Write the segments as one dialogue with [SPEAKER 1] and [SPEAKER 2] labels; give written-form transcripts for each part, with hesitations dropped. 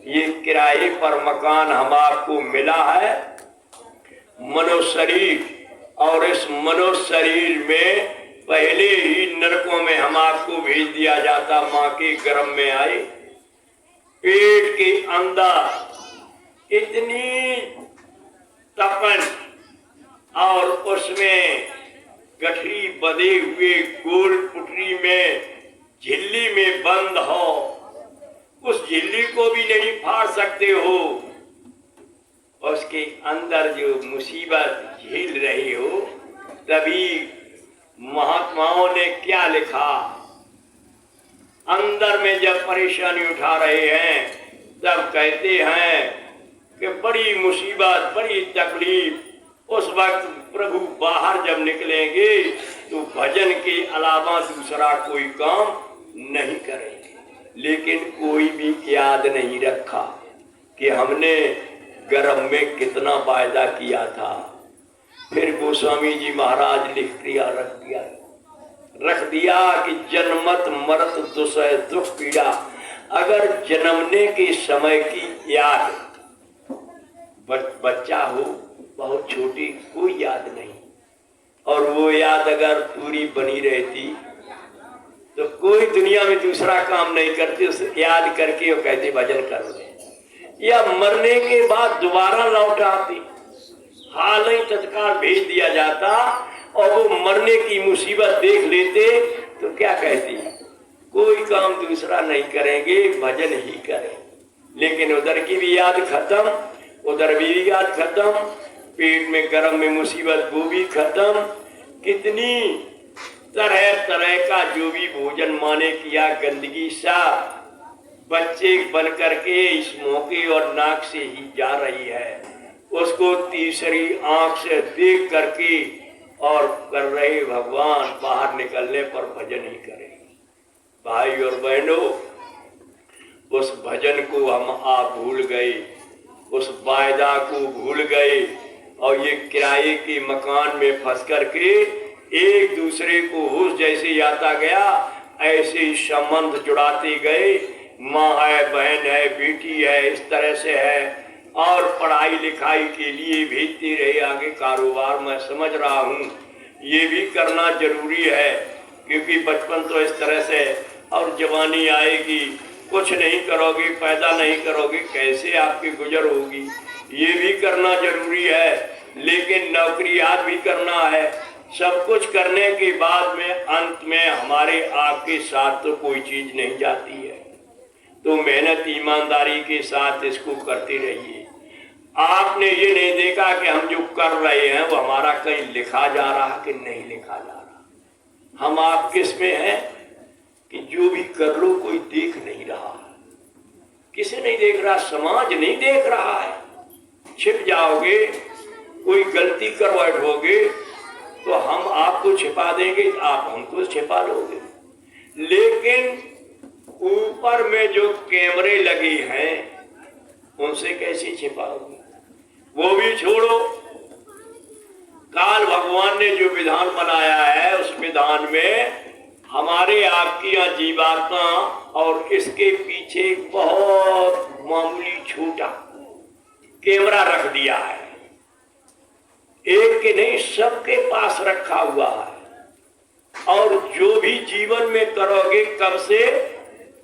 [SPEAKER 1] ये किराए पर मकान हम आपको मिला है, मनुष्य शरीर, और इस मनुष्य शरीर में पहले ही नरकों में हम आपको भेज दिया जाता। माँ के गर्भ में आए, पेट के अंदर इतनी तपन और उसमें गठरी बंधे हुए गोल पुटरी में झिल्ली में बंद हो, उस झिल्ली को भी नहीं फाड़ सकते हो, उसके अंदर जो मुसीबत झेल रहे हो, तभी महात्माओं ने क्या लिखा, अंदर में जब परेशानी उठा रहे हैं तब कहते हैं कि बड़ी मुसीबत, बड़ी तकलीफ, उस वक्त प्रभु बाहर जब निकलेंगे तो भजन के अलावा दूसरा कोई काम नहीं करेंगे। लेकिन कोई भी याद नहीं रखा कि हमने गर्भ में कितना वायदा किया था। फिर गोस्वामी जी महाराज लिख दिया, रख दिया कि जन्मत मरत दुसह दुख पीड़ा। अगर जन्मने के समय की याद, बच्चा हो बहुत छोटी, कोई याद नहीं, और वो याद अगर पूरी बनी रहती तो कोई दुनिया में दूसरा काम नहीं करते, उसे याद करके वो कहते भजन कर ले, या मरने के बाद दोबारा लौट आती, हाल ही तत्काल भेज दिया जाता, और वो मरने की मुसीबत देख लेते तो क्या कहती, कोई काम दूसरा नहीं करेंगे, भजन ही करें। लेकिन उधर की भी याद खत्म, उधर भी याद खत्म, पेट में गर्भ में मुसीबत वो भी खत्म। कितनी तरह तरह का जो भी भोजन माने किया, गंदगी सा बच्चे बन करके इस मौके और नाक से ही जा रही है, उसको तीसरी आंख से देख करके और कर रहे भगवान, बाहर निकलने पर भजन ही करें। भाई और बहनों, उस भजन को हम आप भूल गए, उस वायदा को भूल गए, और ये किराए के मकान में फंस करके एक दूसरे को होश जैसे आता गया ऐसे ही संबंध जुड़ाते गए। माँ है, बहन है, बेटी है, इस तरह से है, और पढ़ाई लिखाई के लिए भेजते रहे आगे कारोबार। मैं समझ रहा हूँ ये भी करना जरूरी है, क्योंकि बचपन तो इस तरह से, और जवानी आएगी, कुछ नहीं करोगे, पैदा नहीं करोगे, कैसे आपकी गुजर होगी, ये भी करना जरूरी है। लेकिन नौकरी आज भी करना है। सब कुछ करने के बाद में अंत में हमारे आपके साथ तो कोई चीज नहीं जाती है, तो मेहनत ईमानदारी के साथ इसको करते रहिए। आपने ये नहीं देखा कि हम जो कर रहे हैं वो हमारा कहीं लिखा जा रहा कि नहीं लिखा जा रहा। हम आप किस में हैं कि जो भी कर लो कोई देख नहीं रहा, किसे नहीं देख रहा, समाज नहीं देख रहा है। छिप जाओगे, कोई गलती कर बैठोगे तो हम आपको छिपा देंगे, आप हमको छिपा लोगे। लेकिन ऊपर में जो कैमरे लगे हैं उनसे कैसे छिपाओगे? वो भी छोड़ो, काल भगवान ने जो विधान बनाया है उस विधान में हमारे आपकी यहाँ जीवात्मा और इसके पीछे बहुत मामूली छोटा कैमरा रख दिया है। एक के नहीं, सबके पास रखा हुआ है। और जो भी जीवन में करोगे, कब से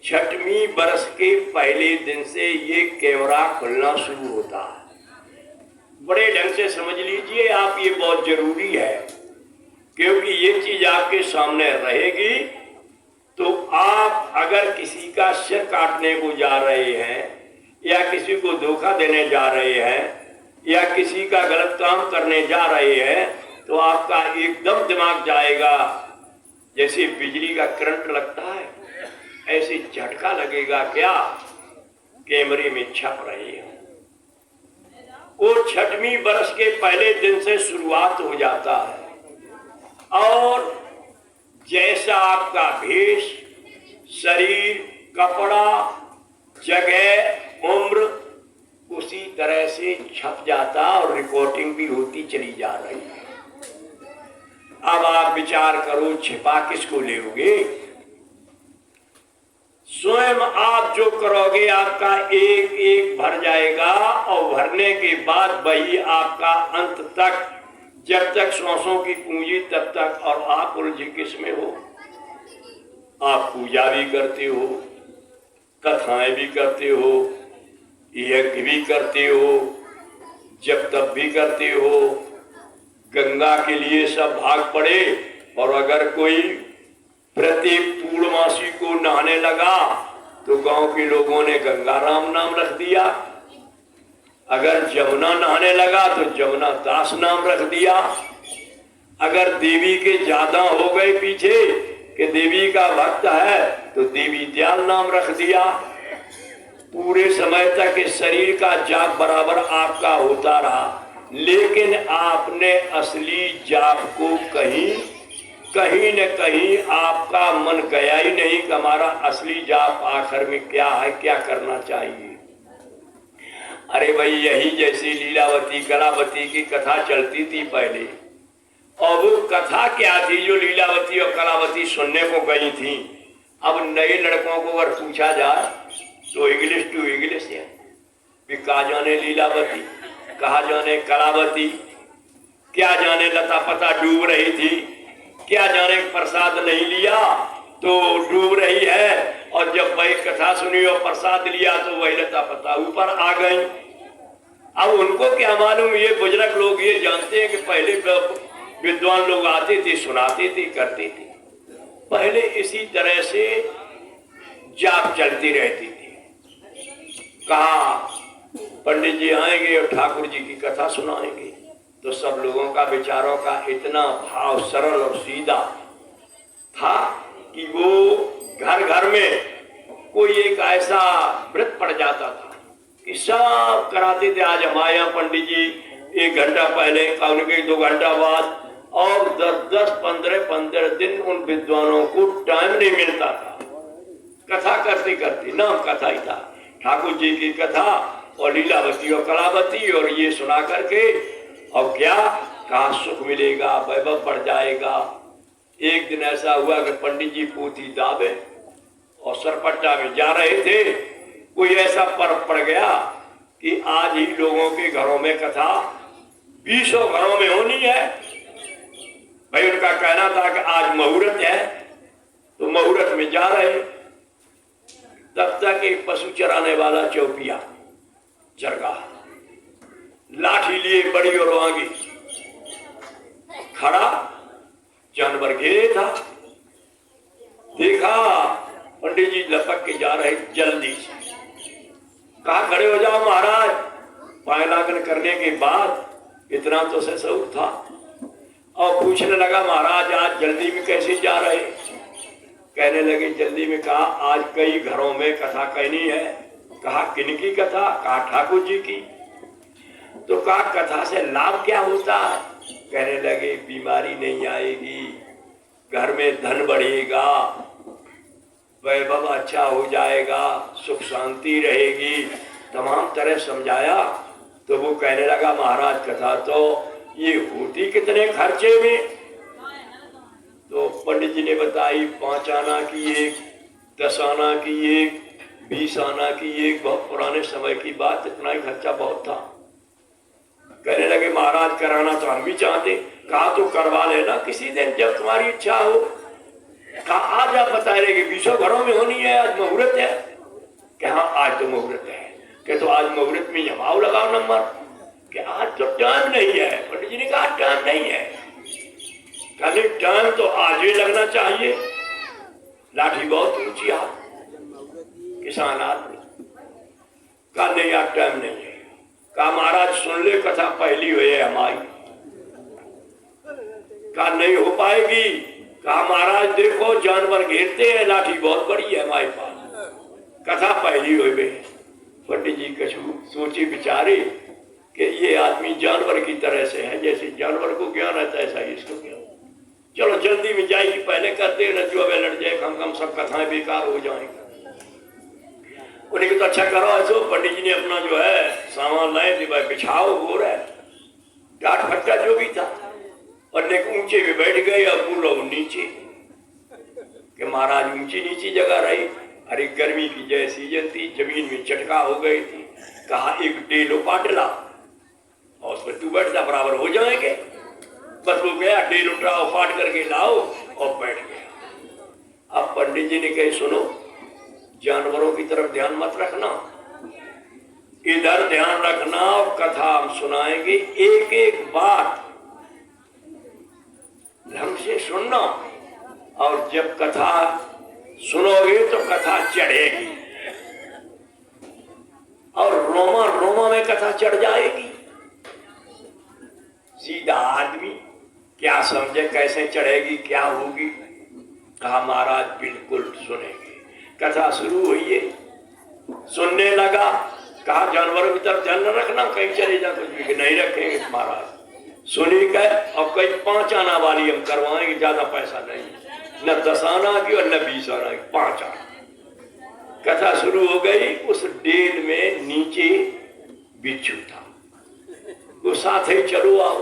[SPEAKER 1] 6वीं बरस के पहले दिन से ये कैमरा खुलना शुरू होता है। बड़े ढंग से समझ लीजिए आप, ये बहुत जरूरी है, क्योंकि ये चीज आपके सामने रहेगी तो आप अगर किसी का सिर काटने को जा रहे हैं, या किसी को धोखा देने जा रहे हैं, या किसी का गलत काम करने जा रहे हैं, तो आपका एकदम दिमाग जाएगा, जैसे बिजली का करंट लगता है ऐसे झटका लगेगा। क्या कैमरे में छप रहे हैं? वो 6वीं बरस के पहले दिन से शुरुआत हो जाता है। और जैसा आपका भेष, शरीर, कपड़ा, जगह, उम्र, उसी तरह से छप जाता और रिकॉर्डिंग भी होती चली जा रही है। अब आप विचार करो, छिपा किसको लोगे? स्वयं आप जो करोगे आपका एक एक भर जाएगा, और भरने के बाद वही आपका अंत तक, जब तक सांसों की पूंजी तब तक। और आप उलझे किसमें हो? आप पूजा भी करते हो, कथाएं भी करते हो, यज्ञ भी करते हो, जब तब भी करते हो, गंगा के लिए सब भाग पड़े। और अगर कोई प्रत्येक पूर्णमासी को नहाने लगा तो गांव के लोगों ने गंगा राम नाम रख दिया। अगर जमुना नहाने लगा तो जमुना दास नाम रख दिया। अगर देवी के ज्यादा हो गए पीछे कि देवी का भक्त है तो देवी दयाल नाम रख दिया। पूरे समय तक इस शरीर का जाप बराबर आपका होता रहा, लेकिन आपने असली जाप को कहीं न कहीं आपका मन गया ही नहीं कि हमारा असली जाप आखिर में क्या है, क्या करना चाहिए। अरे भाई, यही जैसी लीलावती कलावती की कथा चलती थी पहले, और वो कथा क्या थी जो लीलावती और कलावती सुनने को गई थी। अब नए लड़कों को अगर पूछा जाए तो इंग्लिश टू इंग्लिश है, कहा जाने लीलावती, कहा जाने कलावती, क्या जाने लता पता डूब रही थी, क्या जाने प्रसाद नहीं लिया तो डूब रही है, और जब वही कथा सुनी और प्रसाद लिया तो वही लता पता ऊपर आ गई। अब उनको क्या मालूम, ये बुजुर्ग लोग ये जानते हैं कि पहले विद्वान लोग आते थे, सुनाते थे, करते थे। पहले इसी तरह से जाप चलती रहती थी। कहा पंडित जी आएंगे और ठाकुर जी की कथा सुनाएंगे, तो सब लोगों का विचारों का इतना भाव सरल और सीधा था कि वो घर घर में कोई एक ऐसा व्रत पड़ जाता था कि सब कराते थे। आज हमारे यहाँ पंडित जी 1 घंटा पहले, उनके 2 घंटा बाद, और 10-15 दिन उन विद्वानों को टाइम नहीं मिलता था। कथा करते करते नाम कथा ही था, ठाकुर जी की कथा और लीलावती और कलावती, और ये सुना करके और क्या कहा सुख मिलेगा, वैभव बढ़ जाएगा। एक दिन ऐसा हुआ कि पंडित जी पोथी दावे और सरपट्टा में जा रहे थे, कोई ऐसा पर्व पड़ गया कि आज ही लोगों के घरों में कथा 20 घरों में होनी है। भाई उनका कहना था कि आज मुहूर्त है, तो मुहूर्त में जा रहे। तब तक एक पशु चराने वाला चौपिया चरगा लाठी लिए बड़ी और आगे खड़ा जानवर घेरे था। देखा पंडित जी लपक के जा रहे, जल्दी से कहा खड़े हो जाओ महाराज। पाए लागन करने के बाद इतना तो ससुर था, और पूछने लगा महाराज आज जल्दी में कैसे जा रहे? कहने लगे जल्दी में, कहा आज कई घरों में कथा कहनी है। कहा किनकी कथा? कहा ठाकुर जी की। तो कहा कथा से लाभ क्या होता है? कहने लगे बीमारी नहीं आएगी, घर में धन बढ़ेगा, वैभव अच्छा हो जाएगा, सुख शांति रहेगी, तमाम तरह समझाया। तो वो कहने लगा महाराज कथा तो ये होती कितने खर्चे में? तो पंडित जी ने बताई 5 आना की एक, 10 आना की एक, 20 आना की एक। बहुत पुराने समय की बात, इतना ही खर्चा बहुत था। कहने लगे महाराज कराना तो हम भी चाहते। कहा तो करवा लेना किसी दिन जब तुम्हारी इच्छा हो। कहा आज आप बता रहे कि 20 घरों में होनी है, आज मुहूर्त है। कहा आज तो मुहूर्त है। कि तो आज मुहूर्त में जमाओ लगाओ नंबर, कि आज तो टाइम नहीं है। पंडित जी ने कहा टाइम नहीं है। कहने टाइम तो आज ही लगना चाहिए। लाठी बहुत ऊंची हाथ, किसान आदमी। कहा नहीं आज टाइम नहीं है। कहा महाराज सुन ले कथा पहली हुई है हमारी। कहा नहीं हो पाएगी। कहा महाराज देखो जानवर घेरते हैं, लाठी बहुत बड़ी है हमारे पास, कथा पहली हुई है। पंडित जी कछु सोचे विचारे कि ये आदमी जानवर की तरह से है, जैसे जानवर को ज्ञान रहता है ऐसा ही इसको ज्ञान। चलो जल्दी में जाएगी, पहले करते न जो लड़ जाए, हम सब कथाएं बेकार हो जाएंगी। उन्हें तो अच्छा करो ऐसो। पंडित जी ने अपना जो है सामान लाए थे, भाई बिछाओ हो रहा है, डांट फटका जो भी था, और एक ऊंचे में बैठ गए और वो लोग नीचे। कि महाराज ऊंची नीची जगह रही, अरे गर्मी की जय सीजन थी, जमीन में चटका हो गई थी। कहा एक डेलो पाट ला और उसमें तू बैठ जा, बराबर हो जाएंगे। बस वो गया, डेलो ट्राओ पाट करके लाओ और बैठ गया। अब पंडित जी ने कहे सुनो, जानवरों की तरफ ध्यान मत रखना, इधर ध्यान रखना और कथा हम सुनाएंगे। एक एक बात ढंग से सुनना, और जब कथा सुनोगे तो कथा चढ़ेगी और रोमा रोमा में कथा चढ़ जाएगी। सीधा आदमी क्या समझे कैसे चढ़ेगी, क्या होगी। कहा महाराज बिल्कुल सुनेंगे। कथा शुरू हुई है, सुनने लगा। कहा जानवरों की तरफ ध्यान न रखना, कहीं चले जा, कुछ भी नहीं रखेंगे महाराज। सुनी कर और कई 5 आना वाली हम करवाएंगे, ज्यादा पैसा नहीं, न 10 आना की और न 20 आना की, 5 आना। कथा शुरू हो गई। उस डेल में नीचे बिच्छू था, वो साथ ही चलो आओ,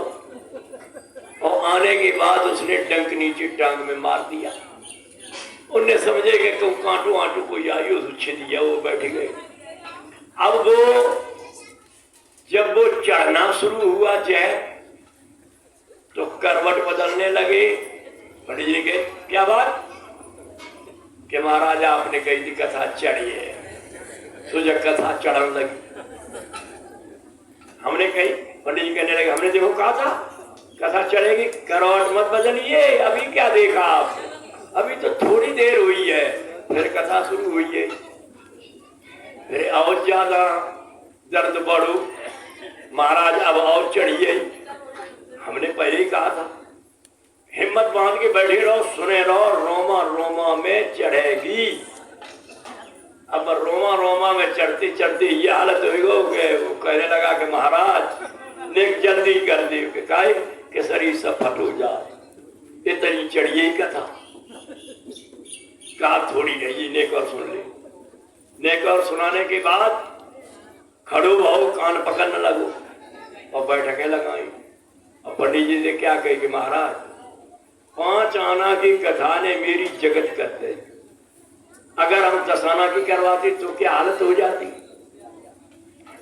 [SPEAKER 1] और आने के बाद उसने डंक नीचे टांग में मार दिया। उनने समझे कि तुम कांटो आंटो कोई आई, उस छिन दिया, वो बैठ गए। अब वो जब वो चढ़ना शुरू हुआ जय, तो करवट बदलने लगे। पंडित जी के क्या बात कि महाराज आपने कही थी कथा चढ़ी है, तो जब कथा चढ़ने लगी हमने कही, पंडित जी कहने लगे हमने देखो कहा था कथा चढ़ेगी, करवट मत बदलिए। अभी क्या देखा आप, अभी तो थोड़ी देर हुई है, फिर कथा शुरू हुई है। फिर और ज्यादा दर्द बढ़ू, महाराज अब और चढ़िए। हमने पहले ही कहा था हिम्मत बांध के बैठे रहो, सुने रहो, रोमा रोमा में चढ़ेगी। अब रोमा रोमा में चढ़ते चढ़ते ये हालत हुई हो गए। वो कहने लगा कि महाराज ने जल्दी कर दी कि शरीर सब फट हो जाए, इतनी चढ़िए ही कथा। कहा थोड़ी रही, नेक और सुन ले। नेक और सुनाने के बाद खड़ो भाव, कान पकड़ने लगो और बैठकें लगाई। और पंडित जी ने क्या कही कि महाराज 5 आना की कथा ने मेरी जगत कर दी, अगर हम 10 आना की करवाते तो क्या हालत हो जाती,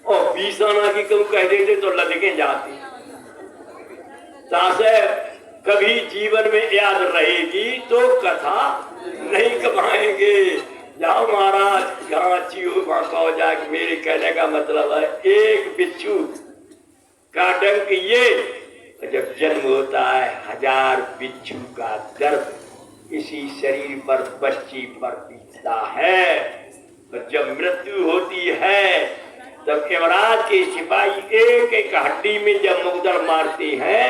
[SPEAKER 1] और 20 आना की तुम कह देते तो लदके जाती। तासे कभी जीवन में याद रहेगी तो कथा नहीं कमाएंगे। जाओ महाराज, जहाँ अच्छी हो वहां कहो जाके। मेरे कहने का मतलब है एक बिच्छू का डंक ये, जब जन्म होता है 1000 बिच्छू का दर्द इसी शरीर पर बच्ची पर बीतता है। तो जब मृत्यु होती है तब युवराज के सिपाही एक एक हड्डी में जब मुगदर मारते हैं,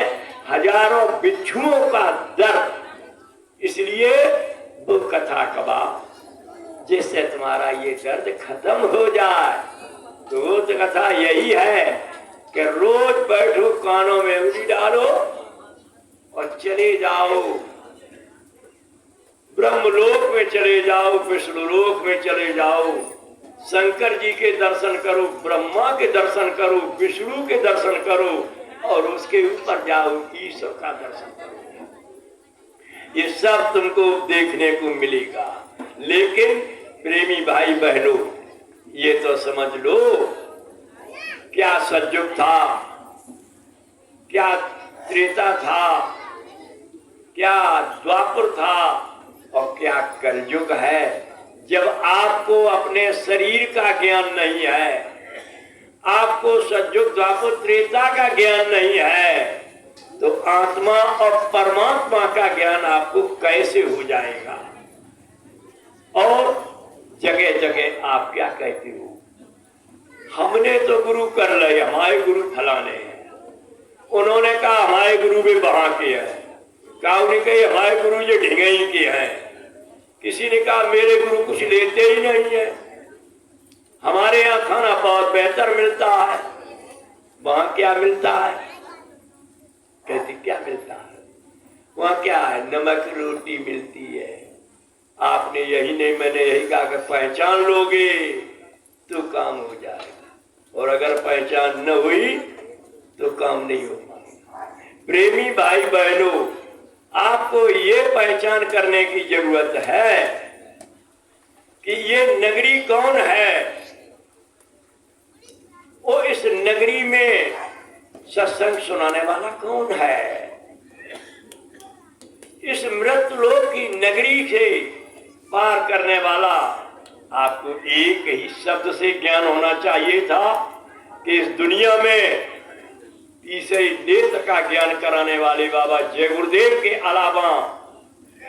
[SPEAKER 1] हजारों बिच्छुओं का दर्द। इसलिए वो कथा कबा जिससे तुम्हारा ये दर्द खत्म हो जाए। तो वो तो कथा यही है कि रोज बैठो, कानों में उंगली डालो और चले जाओ ब्रह्मलोक में, चले जाओ विष्णुलोक में, चले जाओ शंकर जी के दर्शन करो, ब्रह्मा के दर्शन करो, विष्णु के दर्शन करो, और उसके ऊपर जाओ ईश्वर का दर्शन करो। ये सब तुमको देखने को मिलेगा। लेकिन प्रेमी भाई बहनों, ये तो समझ लो क्या सतयुग था, क्या त्रेता था, क्या द्वापर था और क्या कलयुग है। जब आपको अपने शरीर का ज्ञान नहीं है, आपको सतयुग द्वापर त्रेता का ज्ञान नहीं है, तो आत्मा और परमात्मा का ज्ञान आपको कैसे हो जाएगा। और जगह जगह आप क्या कहते हो, हमने तो गुरु कर लिया, हमारे गुरु फलाने हैं। उन्होंने कहा हमारे गुरु भी वहां के हैं, कहा उन्हें कही हमारे गुरु ये ढिंगई के हैं। किसी ने कहा मेरे गुरु कुछ लेते ही नहीं है, हमारे यहाँ खाना बहुत बेहतर मिलता है। वहां क्या मिलता है, कहती क्या मिलता है, वहां क्या है, नमक रोटी मिलती है। आपने यही नहीं, मैंने यही कहा कि पहचान लोगे तो काम हो जाएगा, और अगर पहचान न हुई तो काम नहीं हो पाएगा। प्रेमी भाई बहनों, आपको ये पहचान करने की जरूरत है कि ये नगरी कौन है। वो इस नगरी में सत्संग सुनाने वाला कौन है। इस मृत्युलोक की नगरी से पार करने वाला आपको एक ही शब्द से ज्ञान होना चाहिए था कि इस दुनिया में तीसरे नेत्र का ज्ञान कराने वाले बाबा जय गुरुदेव के अलावा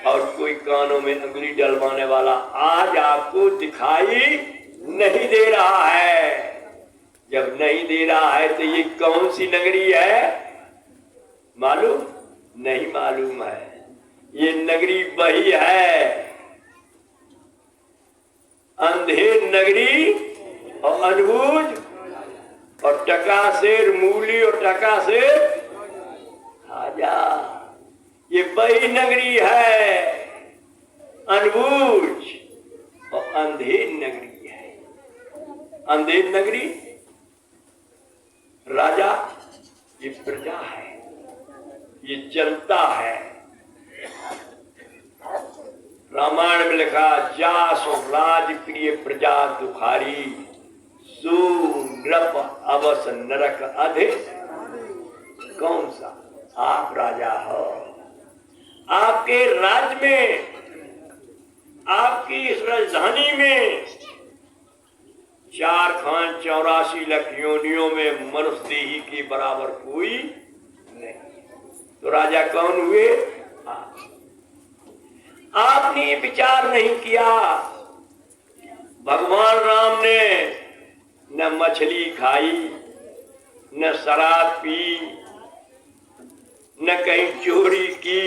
[SPEAKER 1] और कोई कानों में अंगुली डलवाने वाला आज आपको दिखाई नहीं दे रहा है। जब नहीं दे रहा है तो ये कौन सी नगरी है मालूम नहीं मालूम है। ये नगरी वही है, अंधेर नगरी और अनबूझ और टका शेर मूली और टका शेर खाजा। ये वही नगरी है, अनबूझ और अंधेर नगरी है। अंधेर नगरी राजा, ये प्रजा है, ये जनता है। रामायण में लिखा जास और राज प्रिय प्रजा दुखारी सो नृप अवस नरक अधिक। कौन सा आप राजा हो। आपके राज्य में, आपकी इस राजधानी में 4 खान 84 लाख योनियों में मनुष्य देही के बराबर कोई नहीं। तो राजा कौन हुए आप। आपने विचार नहीं किया। भगवान राम ने न मछली खाई, न शराब पी, न कहीं चोरी की,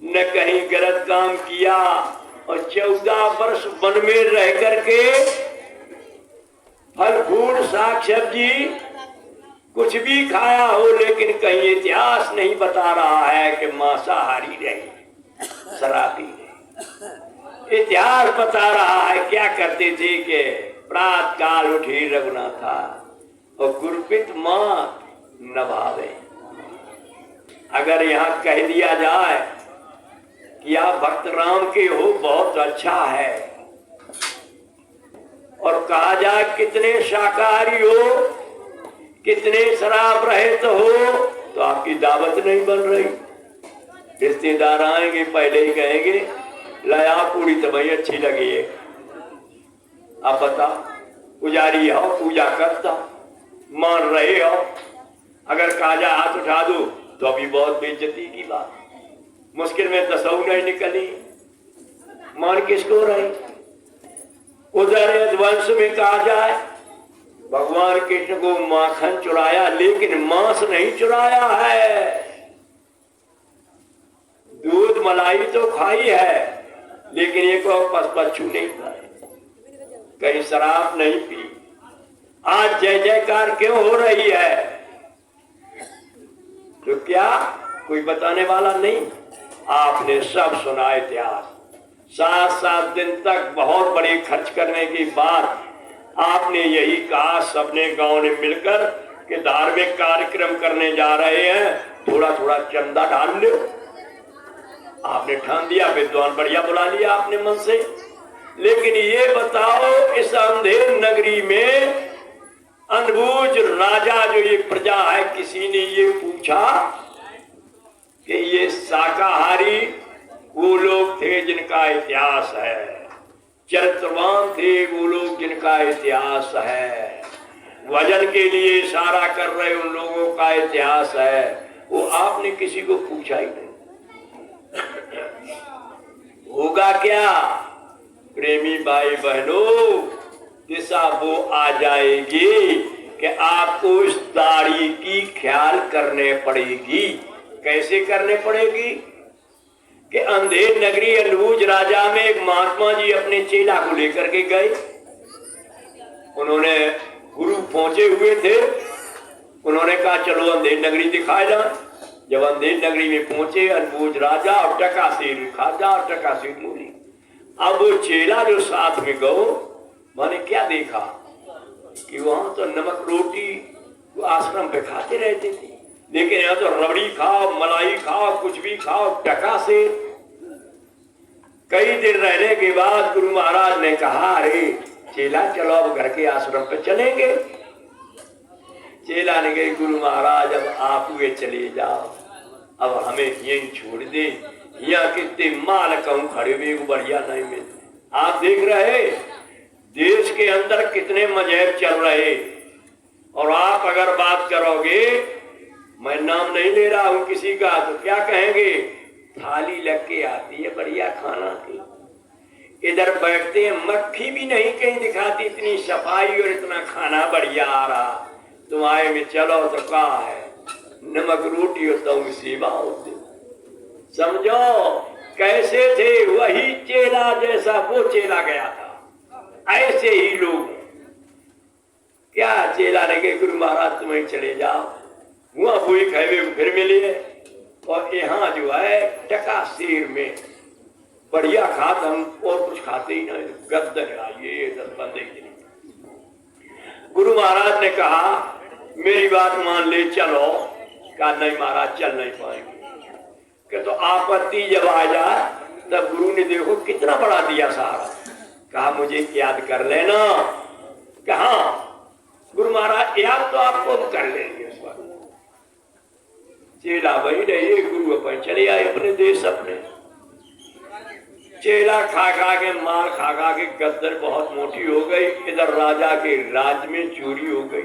[SPEAKER 1] न कहीं गलत काम किया और 14 वर्ष वन में रह करके फल फूल साग सब्जी कुछ भी खाया हो, लेकिन कहीं इतिहास नहीं बता रहा है कि मांसाहारी रहे, शराबी रहे। इतिहास बता रहा है क्या करते थे कि प्रात काल उठे रघुनाथा और गुरपित मात नभावे। अगर यहाँ कह दिया जाए कि आप भक्त राम के हो बहुत अच्छा है, और कहा जाए कितने शाकाहारी हो, कितने शराब रहित हो, तो आपकी दावत नहीं बन रही। रिश्तेदार आएंगे पहले ही कहेंगे लाया पूरी तो भाई अच्छी लगी है। आप बता पुजारी हो, पूजा करता मान रहे हो, अगर कहा जाए हाथ उठा दो तो अभी बहुत बेइज्जती की बात। मुश्किल में 10 नहीं निकली, मान किसको रही। उधर वंश में कहा जाए भगवान कृष्ण को माखन चुराया लेकिन मांस नहीं चुराया है। दूध मलाई तो खाई है लेकिन एक पशु नहीं खाए, कहीं शराब नहीं पी। आज जय जयकार क्यों हो रही है तो क्या कोई बताने वाला नहीं। आपने सब सुना इतिहास। 7-7 दिन तक बहुत बड़े खर्च करने के बाद आपने यही कहा सबने गांव ने मिलकर कि धार्मिक कार्यक्रम करने जा रहे हैं, थोड़ा थोड़ा चंदा डाल लो। आपने ठान दिया, विद्वान बढ़िया बुला लिया आपने मन से। लेकिन ये बताओ इस अंधेर नगरी में अनबूझ राजा जो ये प्रजा है, किसी ने ये पूछा कि ये शाकाहारी वो लोग थे जिनका इतिहास है, चरित्रवान थे वो लोग जिनका इतिहास है, वजन के लिए इशारा कर रहे उन लोगों का इतिहास है, वो आपने किसी को पूछा ही नहीं। होगा क्या प्रेमी भाई बहनों, दिशा वो आ जाएगी कि आपको इस दाढ़ी की ख्याल करने पड़ेगी। कैसे करने पड़ेगी कि अंधेर नगरी अनबूझ राजा में एक महात्मा जी अपने चेला को लेकर के गए। उन्होंने गुरु पहुंचे हुए थे, उन्होंने कहा चलो अंधेर नगरी दिखाए जाए। जब अंधेर नगरी में पहुंचे अनबूझ राजा और टका शेर खाजा और टका शेर मूली। अब वो चेला जो साथ में गो, मैंने क्या देखा कि वहां तो नमक रोटी वो आश्रम पे खाते रहते थे, लेकिन यहाँ तो रबड़ी खाओ, मलाई खाओ, कुछ भी खाओ, टका से कई दिन रहने के बाद गुरु महाराज ने कहा, अरे चेला चलो अब घर के आश्रम पे चलेंगे। चेला ने कहा, गुरु महाराज अब आप हुए चले जाओ, अब हमें यही छोड़ दे, यहाँ कितने माल कहूँ खड़े हुए बढ़िया नहीं मिलते। आप देख रहे देश के अंदर कितने मजहब चल रहे, और आप अगर बात करोगे, मैं नाम नहीं ले रहा हूं किसी का, तो क्या कहेंगे, थाली लग के आती है बढ़िया खाना की, इधर बैठते हैं मक्खी भी नहीं कहीं दिखाती, इतनी सफाई और इतना खाना बढ़िया आ रहा, तुम आए में चलो तो कहा है नमक रोटी होता हूँ सेवा होती। समझो कैसे थे, वही चेला जैसा वो चेला गया था, ऐसे ही लोग। क्या चेला ने कहा, गुरु महाराज तुम्हें चले जाओ, वहां कोई खाए फिर मिले, और यहाँ जो है टका शेर में बढ़िया खाते, हम और कुछ खाते ही नहीं, गद्दर आइए 10-15 दिन। गुरु महाराज ने कहा मेरी बात मान ले चलो। कहा नहीं महाराज चल नहीं पाएंगे। कि तो आपत्ति जब आ जाए, तब गुरु ने देखो कितना बड़ा दिया सहारा, कहा मुझे याद कर लेना। कहा गुरु महाराज याद तो आपको कर लेंगे इस बार। चेला वही रही, गुरु अपन चले आए अपने देश अपने। चेला खा खा के मार खा खा के गद्दर बहुत मोटी हो गई। इधर राजा के राज में चोरी हो गई।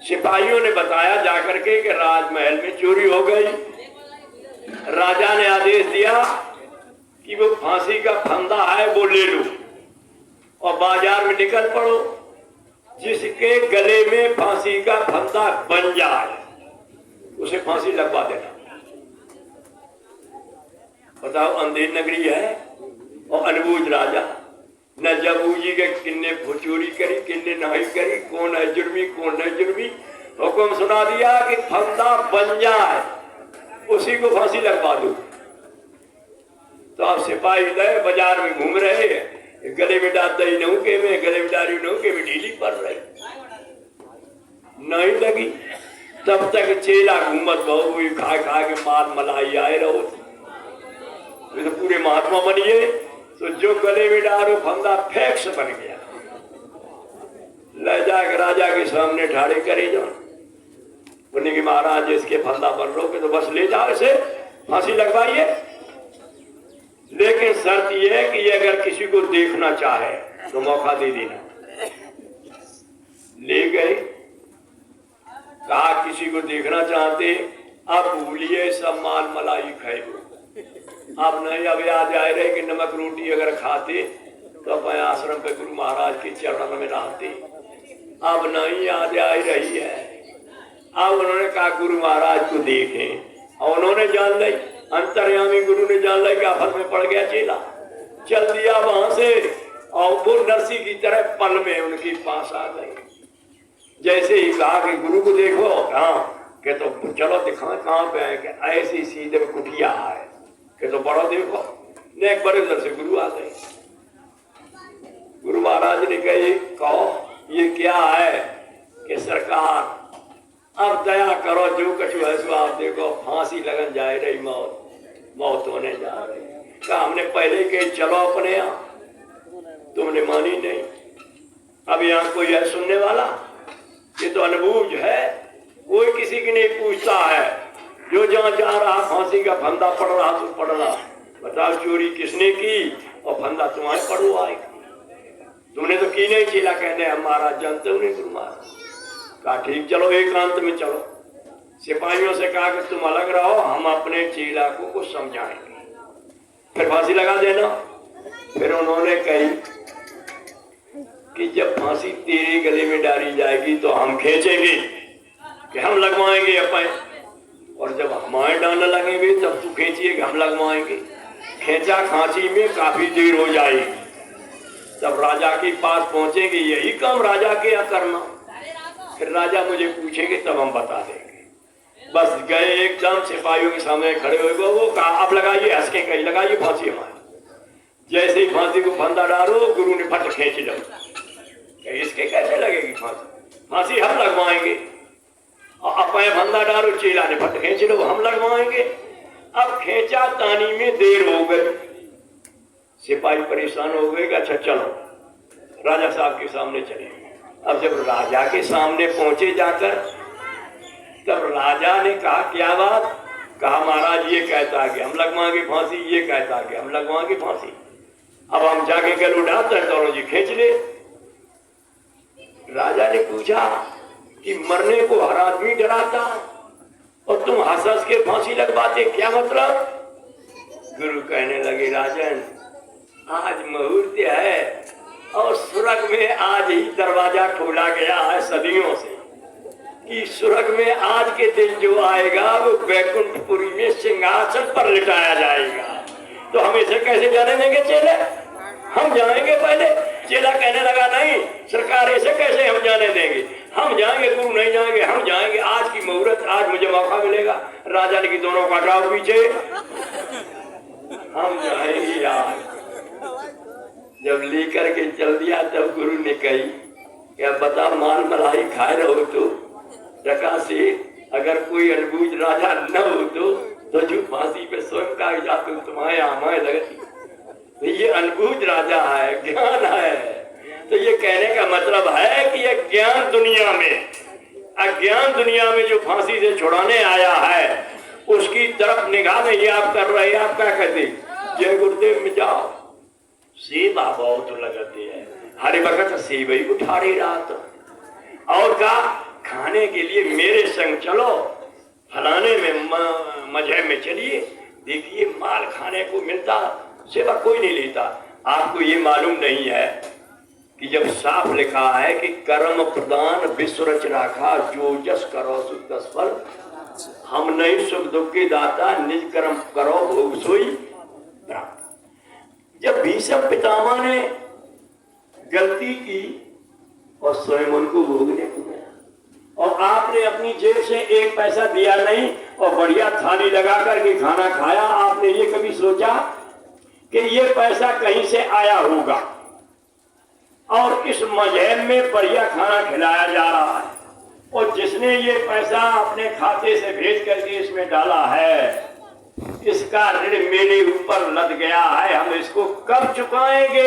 [SPEAKER 1] सिपाहियों ने बताया जाकर के कि राजमहल में चोरी हो गई। राजा ने आदेश दिया कि वो फांसी का फंदा है वो ले लो और बाजार में निकल पड़ो, जिसके गले में फांसी का फंदा बन जाए उसे फांसी लगवा देना। बताओ अंधेर नगरी है और अनबूझ राजा, न जबूजी के किन्ने चोरी करी किन्ने नहीं करी, कौन है जुर्मी कौन नहीं जुर्मी। हुक्म सुना दिया कि फंदा बन जाए उसी को फांसी लगवा दो। तो आप सिपाही गए बाजार में घूम रहे हैं, गले में डालते ही नौके में, गले में डाली नौके में ढीली पड़ रही, नहीं लगी। तब तक चेला घूमत बहुत हुई, खा खा के माल मलाई आए रहो, तो पूरे महात्मा बनिए। तो जो गले में डालो फंदा फेंक से बन गया, ले जाकर राजा के सामने ठाड़े करे जाओ, बोले कि महाराज इसके फंदा बन रहे, तो बस ले जाओ इसे फांसी लगवाइए, लेकिन शर्त यह है कि अगर किसी को देखना चाहे तो मौका दे देना। ले गए, कहा किसी को देखना चाहते आप भूलिए सब माल मलाई खाए, अब नहीं। अब याद आए रहे कि नमक रोटी अगर खाते तो अपने आश्रम पे गुरु महाराज के चरण में रहते, अब नहीं याद आ रही है। अब उन्होंने कहा गुरु महाराज को देखें, और उन्होंने जान ली, अंतर्यामी गुरु ने जान लिया कि आफत में पड़ गया चेला, चल दिया वहां से, और वो नरसी की तरह पल में उनके पास आ गए। जैसे ही कहा कि गुरु को देखो, हाँ कि तो चलो दिखा कहाँ पे है, कि ऐसी सीधे कुटिया है, कि तो बड़ा देखो, ने एक बड़े दर से गुरु आ गए। गुरु महाराज ने कहो ये क्या है, कि सरकार अब दया करो, जो कछु है सो आप देखो, फांसी लगन जाए रही, मौत होने जा रही। कहा हमने पहले कही चलो अपने यहाँ, तुमने मानी नहीं। अब यहाँ कोई है सुनने वाला, ये तो अनबूझ है, कोई किसी की नहीं पूछता है, जो जहाँ जा रहा फांसी का फंदा पड़ रहा तो पड़ रहा। बताओ चोरी किसने की और फंदा तुम्हारे पड़ो आएगा, तुमने तो की नहीं। चेला कहने हम महाराज जानते हो नहीं गुरु महाराज। कहा ठीक चलो एकांत में चलो। सिपाहियों से कहा कि तुम अलग रहो, हम अपने चेला को कुछ समझाएंगे, फिर फांसी लगा देना। फिर उन्होंने कही कि जब फांसी तेरे गले में डाली जाएगी तो हम खींचेंगे, कि हम लगवाएंगे अपन, और जब हमारे डालने लगेंगे तब तू खींचिए कि हम लगवाएंगे। खींचा खांची में काफी देर हो जाएगी, तब राजा के पास पहुंचेंगे, यही काम राजा के यहाँ करना। फिर राजा मुझे पूछेंगे तब हम बता देंगे। बस गए एकदम सिपाहियों के सामने खड़े हुए, वो कहा अब लगाइए, हंस के कही लगाइए फांसी हमारी। जैसे ही फांसी को फंदा डालो, गुरु ने फट खींच लो। इसके कैसे लगेगी फांसी, फांसी हम लगवाएंगे। और अपने फंदा डालो, चेला ने फट खींच लो, हम लगवाएंगे। अब खींचा तानी में देर हो गई, सिपाही परेशान हो गए कि अच्छा चलो राजा साहब के सामने चले। अब जब राजा के सामने पहुंचे जाकर, तब राजा ने कहा क्या बात? कहा महाराज ये कहता है कि हम लगवाएंगे फांसी, ये कहता है कि हम लगवाएंगे फांसी। अब हम जाके गल उठाते हैं, दोनों जी खींच ले। राजा ने पूछा कि मरने को हर आदमी डराता और तुम हंस हंस के फांसी लगवाते, क्या मतलब? गुरु कहने लगे राजन, आज मुहूर्त है और स्वर्ग में आज ही दरवाजा खोला गया है सदियों से कि स्वर्ग में आज के दिन जो आएगा वो वैकुंठपुरी में सिंहासन पर लिटाया जाएगा। तो हम इसे कैसे जाने देंगे चेले? हम जाएंगे पहले। चेला कहने लगा नहीं सरकार, ऐसे कैसे हम जाने देंगे? हम जाएंगे, गुरु नहीं जाएंगे, हम जाएंगे। आज की मुहूर्त, आज मुझे मौका मिलेगा। राजा ने कि दोनों का हटाओ पीछे, हम जाएंगे आज। जब लेकर के चल दिया तब गुरु ने कही क्या बता, माल मलाई खाए रहो तो टका से, अगर कोई अनबूझ राजा न हो तो जो फांसी पे स्वयं का जाते तुम्हारे आमाए लगती। तो ये अनबूझ राजा है, ज्ञान है। तो ये कहने का मतलब है कि ये ज्ञान दुनिया में, अज्ञान दुनिया में जो फांसी से छुड़ाने आया है उसकी तरफ निगाह नहीं आप कर रहे। आप क्या कहते? जय गुरुदेव में जाओ, सेवा बहुत लगती है, हर वक्त सेवा ही उठा रही रात। और का खाने के लिए मेरे संग चलो, फलाने में मजहब में चलिए, देखिए माल खाने को मिलता, सेवा कोई नहीं लेता। आपको ये मालूम नहीं है कि जब साफ लिखा है कि कर्म प्रदान विश्व रच राखा, जो जस करो सुख तस फल, हम नहीं सुख दुख के दाता, निज कर्म करो भोग सोई प्राप्त। जब भीष्म पितामह ने गलती की और स्वयं उनको भोगने को गया और आपने अपनी जेब से एक पैसा दिया नहीं और बढ़िया थाली लगा करके खाना खाया, आपने ये कभी सोचा कि ये पैसा कहीं से आया होगा और इस मजहब में बढ़िया खाना खिलाया जा रहा है और जिसने ये पैसा अपने खाते से भेज करके इसमें डाला है, इसका ऋण मेरे ऊपर लद गया है, हम इसको कब चुकाएंगे?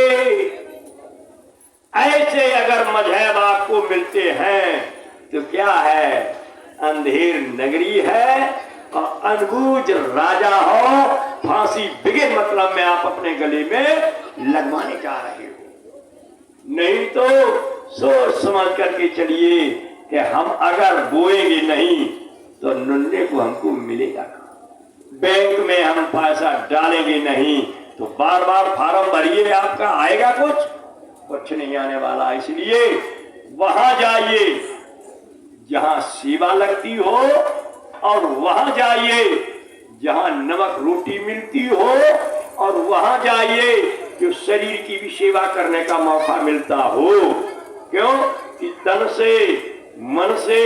[SPEAKER 1] ऐसे अगर मजहब आपको मिलते हैं तो क्या है? अंधेर नगरी है और अनबूझ राजा हो, फांसी बिगे मतलब में आप अपने गले में लगवाने जा रहे हो। नहीं तो सोच समझ करके चलिए कि हम अगर बोएंगे नहीं तो नुन्ने को हमको मिलेगा। बैंक में हम पैसा डालेंगे नहीं तो बार बार फार्म भरिए, आपका आएगा कुछ नहीं आने वाला। इसलिए वहां जाइए जहां सेवा लगती हो और वहां जाइए जहां नमक रोटी मिलती हो और वहां जाइए जो शरीर की भी सेवा करने का मौका मिलता हो। क्यों कि तन से, मन से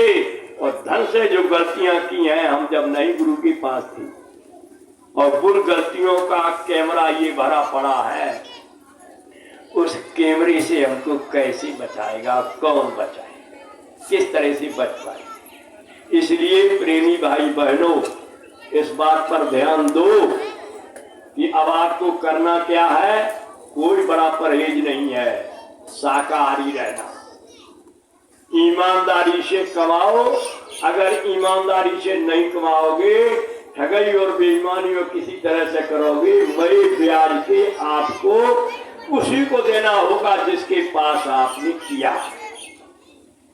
[SPEAKER 1] और धन से जो गलतियां की हैं, हम जब नहीं गुरु के पास थे और उन गलतियों का कैमरा ये भरा पड़ा है, उस कैमरे से हमको कैसे बचाएगा? कौन बचाएगा? किस तरह से बच पाएगा? इसलिए प्रेमी भाई बहनों, इस बात पर ध्यान दो कि अब आपको करना क्या है। कोई बड़ा परहेज नहीं है, शाकाहारी रहना, ईमानदारी से कमाओ। अगर ईमानदारी से नहीं कमाओगे, ठगई और बेईमानी और किसी तरह से करोगे, बड़े ब्याज से आपको उसी को देना होगा जिसके पास आपने किया।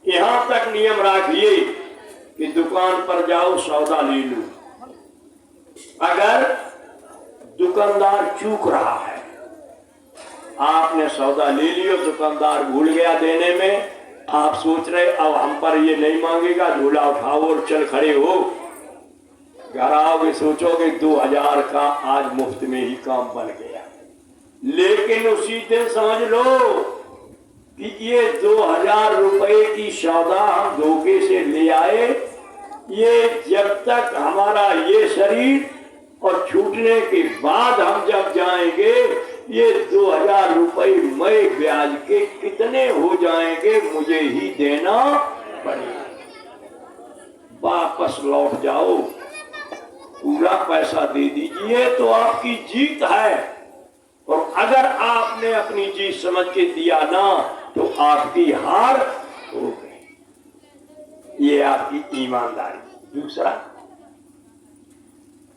[SPEAKER 1] यहां तक नियम रखिए कि दुकान पर जाओ, सौदा ले लो। अगर दुकानदार चूक रहा है, आपने सौदा ले लियो, दुकानदार भूल गया देने में, आप सोच रहे अब हम पर ये नहीं मांगेगा, झोला उठाओ और चल खड़े हो। घर आओगे सोचोगे 2000 का आज मुफ्त में ही काम बन गया। लेकिन उसी दिन समझ लो कि ये 2000 रुपए की सौदा हम धोखे से ले आए, ये जब तक हमारा ये शरीर और छूटने के बाद हम जब जाएंगे, ये 2000 रुपए मैं ब्याज के कितने हो जाएंगे मुझे ही देना पड़ेगा। वापस लौट जाओ, पूरा पैसा दे दीजिए तो आपकी जीत है। और अगर आपने अपनी चीज समझ के दिया ना तो आपकी हार हो गई। ये आपकी ईमानदारी। दूसरा,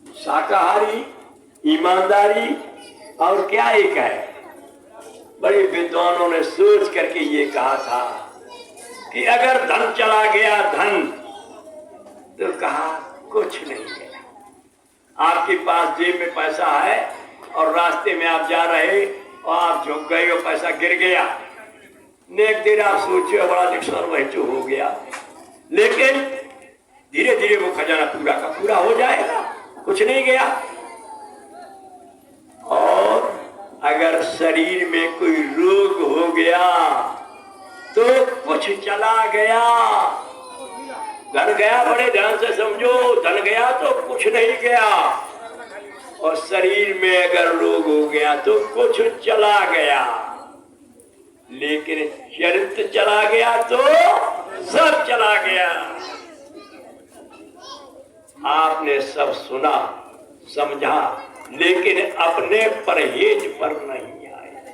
[SPEAKER 1] शाकाहारी, ईमानदारी और क्या एक है। बड़े विद्वानों ने सोच करके ये कहा था कि अगर धन चला गया, धन, तो कहा कुछ नहीं गया। आपके पास जेब में पैसा है और रास्ते में आप जा रहे और आप झुक गए और पैसा गिर गया, नेक देर आप सोचे बड़ा नुकसान वही जो हो गया, लेकिन धीरे धीरे वो खजाना पूरा का पूरा हो जाएगा, कुछ नहीं गया। और अगर शरीर में कोई रोग हो गया तो कुछ चला गया। धन गया, बड़े ध्यान से समझो, धन गया तो कुछ नहीं गया। और शरीर में अगर रोग हो गया तो कुछ चला गया, लेकिन चरित्र चला गया तो सब चला गया। आपने सब सुना समझा, लेकिन अपने परहेज पर नहीं आए।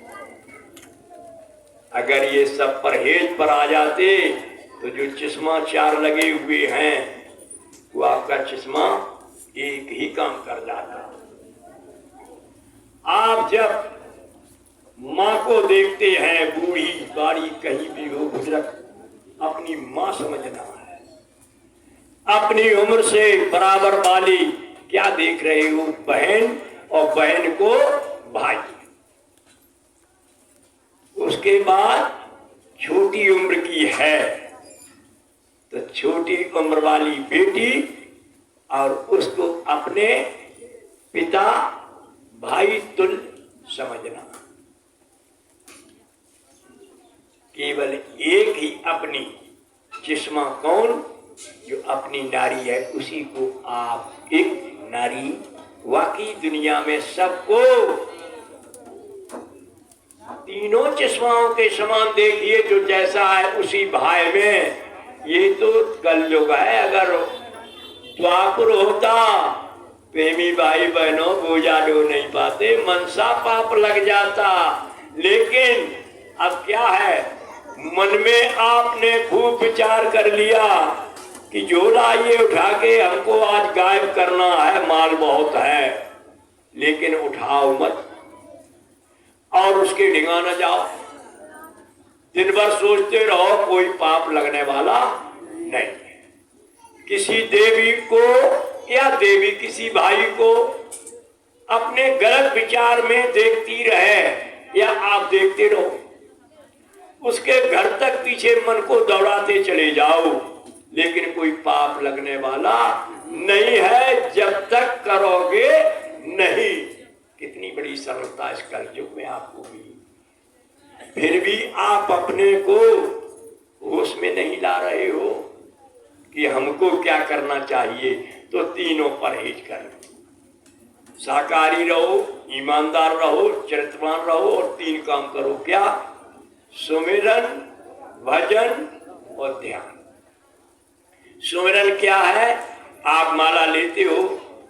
[SPEAKER 1] अगर ये सब परहेज पर आ जाते तो जो चश्मा चार लगे हुए हैं वो आपका चश्मा एक ही काम कर जाता। आप जब माँ को देखते हैं, बूढ़ी बाड़ी कहीं भी हो, बुजुर्ग, अपनी माँ समझना है। अपनी उम्र से बराबर वाली क्या देख रहे हो, बहन, और बहन को भाई। उसके बाद छोटी उम्र की है तो छोटी उम्र वाली बेटी, और उसको अपने पिता भाई तुल्य समझना। केवल एक ही अपनी चश्मा कौन, जो अपनी नारी है, उसी को आप एक नारी। वाकई दुनिया में सबको तीनों चश्माओं के समान देखिए, जो जैसा है उसी भाई में। ये तो कलयुग है। अगर द्वापर होता, प्रेमी भाई बहनों बोझा ढो नहीं पाते, मनसा पाप लग जाता। लेकिन अब क्या है, मन में आपने खूब विचार कर लिया कि झोला ये उठा के हमको आज गायब करना है, माल बहुत है, लेकिन उठाओ मत और उसके ढिंगा न जाओ। दिन भर सोचते रहो, कोई पाप लगने वाला नहीं। किसी देवी को या देवी किसी भाई को अपने गलत विचार में देखती रहे या आप देखते रहो, उसके घर तक पीछे मन को दौड़ाते चले जाओ, लेकिन कोई पाप लगने वाला नहीं है जब तक करोगे नहीं। कितनी बड़ी सरलता इस कलयुग में आपको भी। फिर भी आप अपने को होश में नहीं ला रहे हो कि हमको क्या करना चाहिए। तो तीनों परहेज करो, शाकाहारी रहो, ईमानदार रहो, चरित्रवान रहो, और तीन काम करो। क्या? सुमिरन, भजन और ध्यान। सुमिरन क्या है? आप माला लेते हो,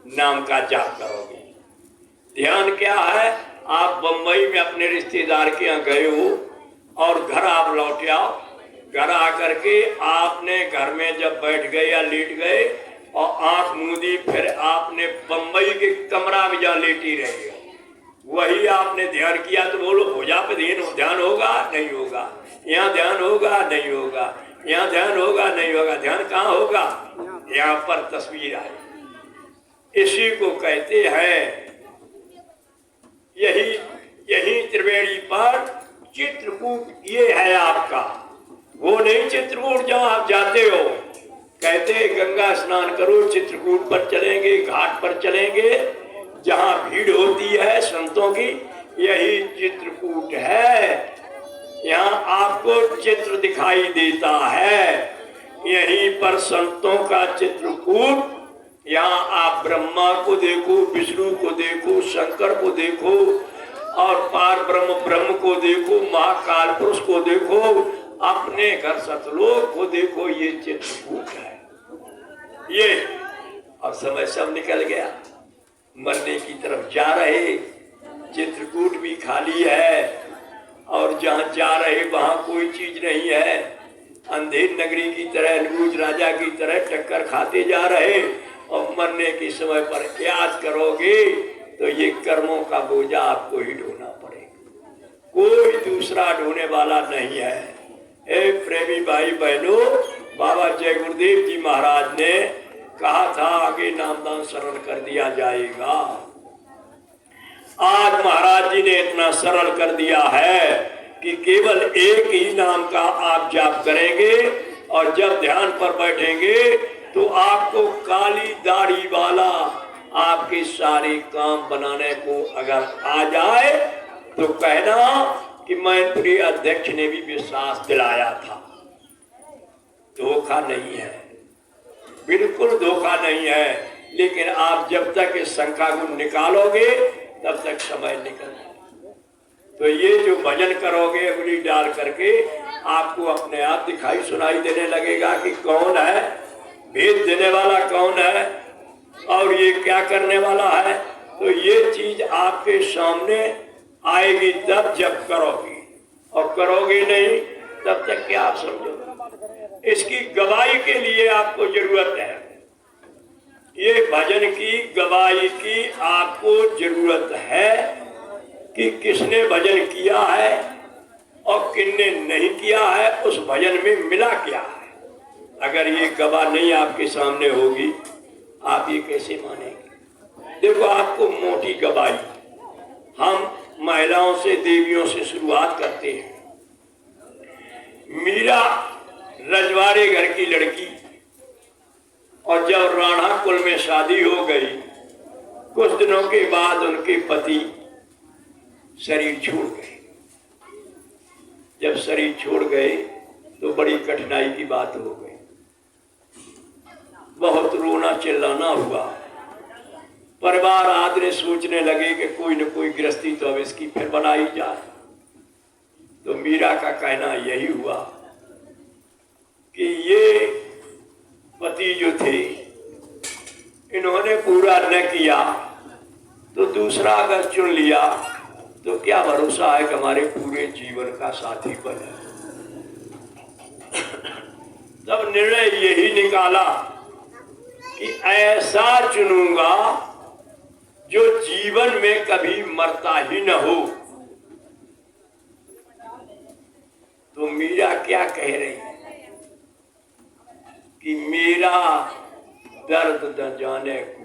[SPEAKER 1] नाम का जाप करोगे। ध्यान क्या है? आप बंबई में अपने रिश्तेदार के यहाँ गए हो और घर आप लौट आओ, घर आकर के आपने घर में जब बैठ गए या लेट गए और आंख मूंदी, फिर आपने बंबई के कमरा में जहाँ लेटी रही हो वही आपने ध्यान किया, तो बोलो भुजा पे ध्यान होगा? नहीं होगा। यहाँ ध्यान होगा? नहीं होगा। यहाँ ध्यान होगा? नहीं होगा। ध्यान कहाँ होगा? यहाँ पर तस्वीर आई। इसी को कहते हैं, यही त्रिवेणी पर चित्रकूट ये है आपका। वो नहीं चित्रकूट जहाँ आप जाते हो, कहते हैं गंगा स्नान करो, चित्रकूट पर चलेंगे, घाट पर चलेंगे, जहाँ भीड़ होती है संतों की, यही चित्रकूट है। यहाँ आपको चित्र दिखाई देता है, यहीं पर संतों का चित्रकूट। यहाँ आप ब्रह्मा को देखो, विष्णु को देखो, शंकर को देखो, और पार ब्रह्म को देखो, महाकाल पुरुष को देखो, अपने घर सतलोक को देखो। ये चित्रकूट है ये। अब समय सब निकल गया, मरने की तरफ जा रहे, चित्रकूट भी खाली है और जहाँ जा रहे वहां कोई चीज नहीं है। अंधेर नगरी की तरह, अनुज राजा की तरह टक्कर खाते जा रहे और मरने के समय पर याद करोगे तो ये कर्मों का बोझा आपको ही ढोना पड़ेगा, कोई दूसरा ढोने वाला नहीं है। एक प्रेमी भाई बहनों, बाबा जय गुरुदेव जी महाराज ने कहा था आगे नामदान सरल कर दिया जाएगा। आज महाराज जी ने इतना सरल कर दिया है कि केवल एक ही नाम का आप जाप करेंगे और जब ध्यान पर बैठेंगे तो आपको काली दाढ़ी वाला आपके सारे काम बनाने को अगर आ जाए तो कहना कि मैनपुरी अध्यक्ष ने भी विश्वास दिलाया था। धोखा नहीं है, बिल्कुल धोखा नहीं है। लेकिन आप जब तक इस शंका को निकालोगे तब तक समय निकल। तो ये जो भजन करोगे उंगली डाल करके आपको अपने आप दिखाई सुनाई देने लगेगा कि कौन है, भेद देने वाला कौन है और ये क्या करने वाला है। तो ये चीज आपके सामने आएगी तब जब करोगे, और करोगे नहीं तब तक क्या आप समझोगे। इसकी गवाही के लिए आपको जरूरत है, ये भजन की गवाही की आपको जरूरत है कि किसने भजन किया है और किसने नहीं किया है, उस भजन में मिला क्या है। अगर ये गवाह नहीं आपके सामने होगी आप ये कैसे मानेंगे। देखो आपको मोटी गवाही, हम महिलाओं से देवियों से शुरुआत करते हैं। मीरा रजवाड़े घर की लड़की, और जब राणा कुल में शादी हो गई कुछ दिनों के बाद उनके पति शरीर छोड़ गए। जब शरीर छोड़ गए तो बड़ी कठिनाई की बात हो गई, बहुत रोना चिल्लाना हुआ। परिवार आदमी सोचने लगे कि कोई न कोई गृहस्थी तो अब इसकी फिर बनाई जाए। तो मीरा का कहना यही हुआ कि ये पति जो थे इन्होंने पूरा न किया तो दूसरा अगर चुन लिया तो क्या भरोसा है कि हमारे पूरे जीवन का साथी बने। तब निर्णय यही निकाला कि ऐसा चुनूंगा जो जीवन में कभी मरता ही न हो। तो मीरा क्या कह रही है कि मेरा दर्द न जाने को।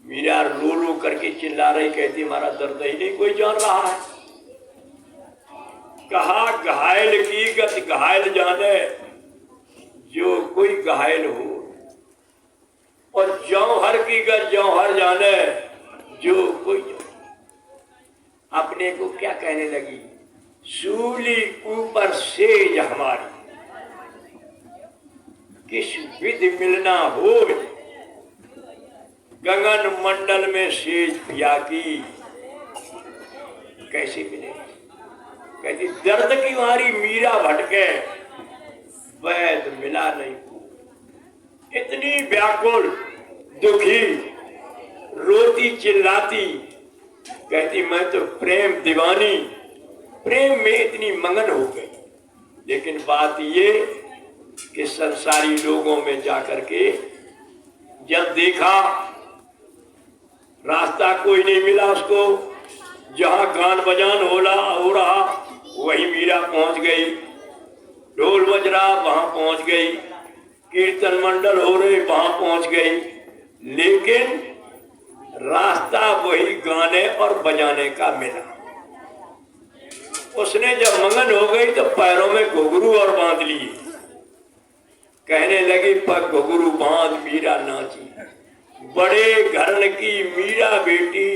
[SPEAKER 1] मीरा रो रो करके चिल्ला रही, कहती हमारा दर्द ही नहीं कोई जान रहा है। कहा घायल की गति घायल जाने, जो कोई घायल हो, और जौहर की गत जौहर जाने जो कोई। अपने को क्या कहने लगी, सूली ऊपर सेज हमारी, किस विधि मिलना हो, गगन मंडल में सेज पिया की कैसे मिले। कहती दर्द की मारी मीरा भटके, वैद मिला नहीं। इतनी व्याकुल दुखी रोती चिल्लाती, कहती मैं तो प्रेम दीवानी, प्रेम में इतनी मगन हो गई। लेकिन बात ये कि संसारी लोगों में जाकर के जब देखा रास्ता कोई नहीं मिला उसको, जहां गान बजान हो रहा वही मीरा पहुंच गई, ढोल बज रहा वहां पहुंच गई, कीर्तन मंडल हो रहे वहां पहुंच गई। लेकिन रास्ता वही गाने और बजाने का मिला। उसने जब मगन हो गई तो पैरों में घुघरू और बांध लिए, कहने लगी पग घुघरू बांध मीरा नाची। बड़े घरन की मीरा बेटी,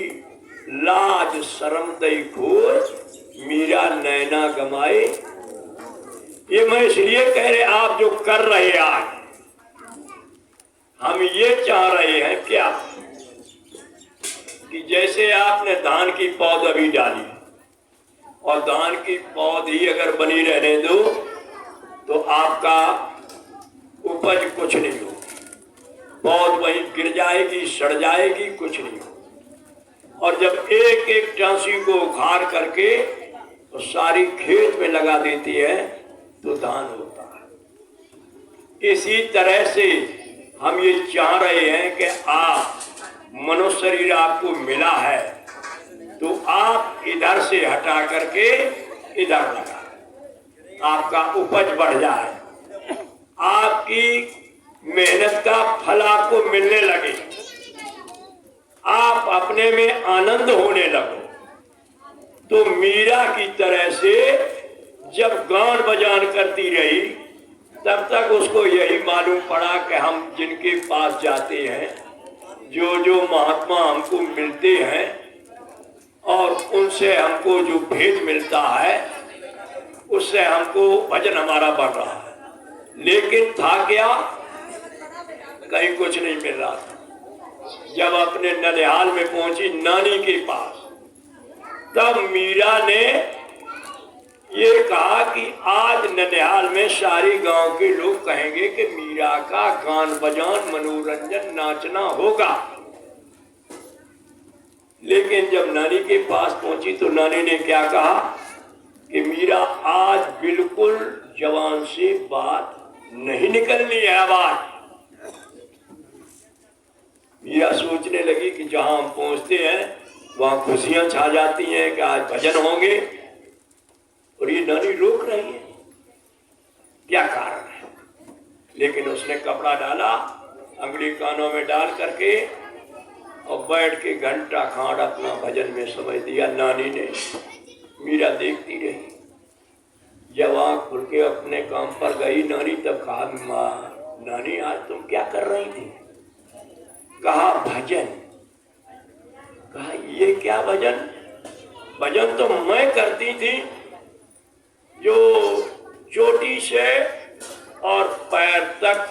[SPEAKER 1] लाज शर्म दई खोज, मीरा नैना गमाए। ये मैं इसलिए कह रहे, आप जो कर रहे आज, हम ये चाह रहे हैं क्या कि जैसे आपने धान की पौध अभी डाली और धान की पौध ही अगर बनी रहने दो तो आपका उपज कुछ नहीं हो, पौध वहीं गिर जाएगी, सड़ जाएगी, कुछ नहीं हो। और जब एक एक टांसी को उखाड़ करके तो सारी खेत में लगा देती है तो धान होता है। इसी तरह से हम ये चाह रहे हैं कि आप मनुष्य शरीर आपको मिला है तो आप इधर से हटा करके इधर लगा, आपका उपज बढ़ जाए, आपकी मेहनत का फल आपको मिलने लगे, आप अपने में आनंद होने लगो। तो मीरा की तरह से जब गान बजान करती रही तब तक उसको यही मालूम पड़ा कि हम जिनके पास जाते हैं, जो जो महात्मा हमको मिलते हैं और उनसे हमको जो भेद मिलता है उससे हमको भजन हमारा बढ़ रहा है। लेकिन था क्या, कहीं कुछ नहीं मिल रहा था। जब अपने ननिहाल में पहुंची नानी के पास, तब मीरा ने ये कहा कि आज ननिहाल में सारे गांव के लोग कहेंगे कि मीरा का गान बजान मनोरंजन नाचना होगा। लेकिन जब नानी के पास पहुंची तो नानी ने क्या कहा कि मीरा आज बिल्कुल जवान से बात नहीं निकलनी है आवाज। मीरा सोचने लगी कि जहां हम पहुंचते हैं वहां खुशियां छा जाती हैं कि आज भजन होंगे, और ये नानी रोक रही है, क्या कारण है। लेकिन उसने कपड़ा डाला, अंगुली कानों में डाल करके और बैठ के घंटा खाड़ अपना भजन में समझ दिया। नानी ने, मीरा देखती रही। जब आँख खुल के अपने काम पर गई नानी, तब कहा, माँ नानी आज तुम क्या कर रही थी? कहा भजन। कहा ये क्या भजन? भजन तो मैं करती थी, जो चोटी से और पैर तक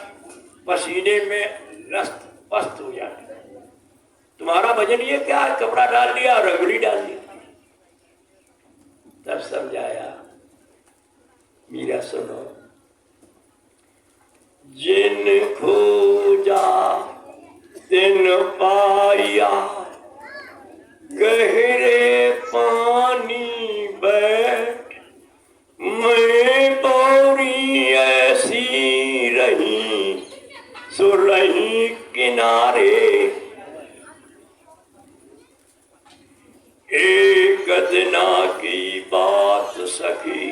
[SPEAKER 1] पसीने में लस्त पस्त हो जाती। तुम्हारा भजन ये क्या है? कपड़ा डाल दिया और अंगुली डाल दी। तब समझाया, मीरा सुनो, जिन खोजा तिन पाया, गहरे पानी बैठ, मैं पौड़ी ऐसी रही सुरही किनारे, एक दिना की बात सखी,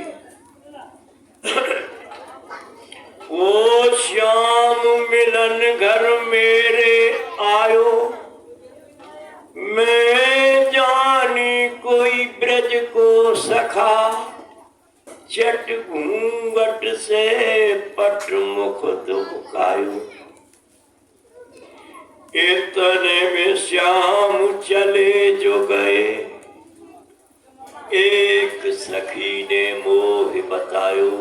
[SPEAKER 1] वो श्याम मिलन घर मेरे आयो, मैं जानी कोई ब्रज को सखा, चट घूंघट से पट मुख दुखायो, इतने में श्याम चले जो गए, एक सखी ने मोह बतायो,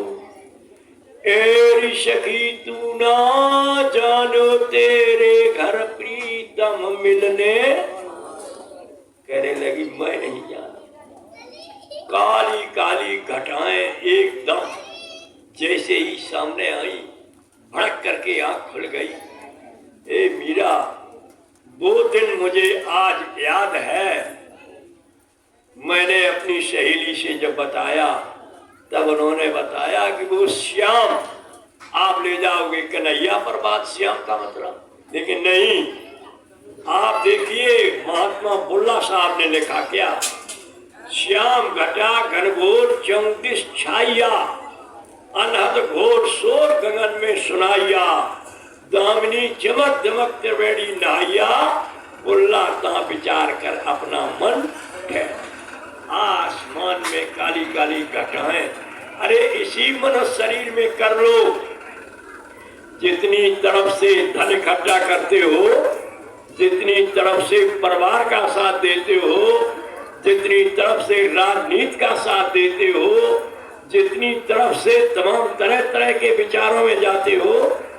[SPEAKER 1] एरी सखी तू ना जानो तेरे घर प्रीतम मिलने। कहने लगी मैं नहीं जाना। काली काली घटाएं एकदम जैसे ही सामने आई, भड़क करके आंख खुल गई। ए मीरा, वो दिन मुझे आज याद है, मैंने अपनी सहेली से जब बताया तब उन्होंने बताया कि वो श्याम आप ले जाओगे कन्हैया पर, बात श्याम का मतलब। लेकिन नहीं, आप देखिए महात्मा बुल्ला साहब ने लिखा क्या, श्याम घटा घनघोर चौंतीस छाइया, अनहद घोर शोर गगन में सुनाइया, दामिनी चमक दमक त्रिवेणी नहाइया, बुल्ला ता विचार कर अपना मन ठहर। आसमान में काली काली घटाएं, अरे इसी मनुष्य शरीर में कर लो। जितनी तरफ से धन इकट्ठा करते हो, जितनी तरफ से परिवार का साथ देते हो, जितनी तरफ से राजनीति का साथ देते हो, जितनी तरफ से तमाम तरह तरह के विचारों में जाते हो,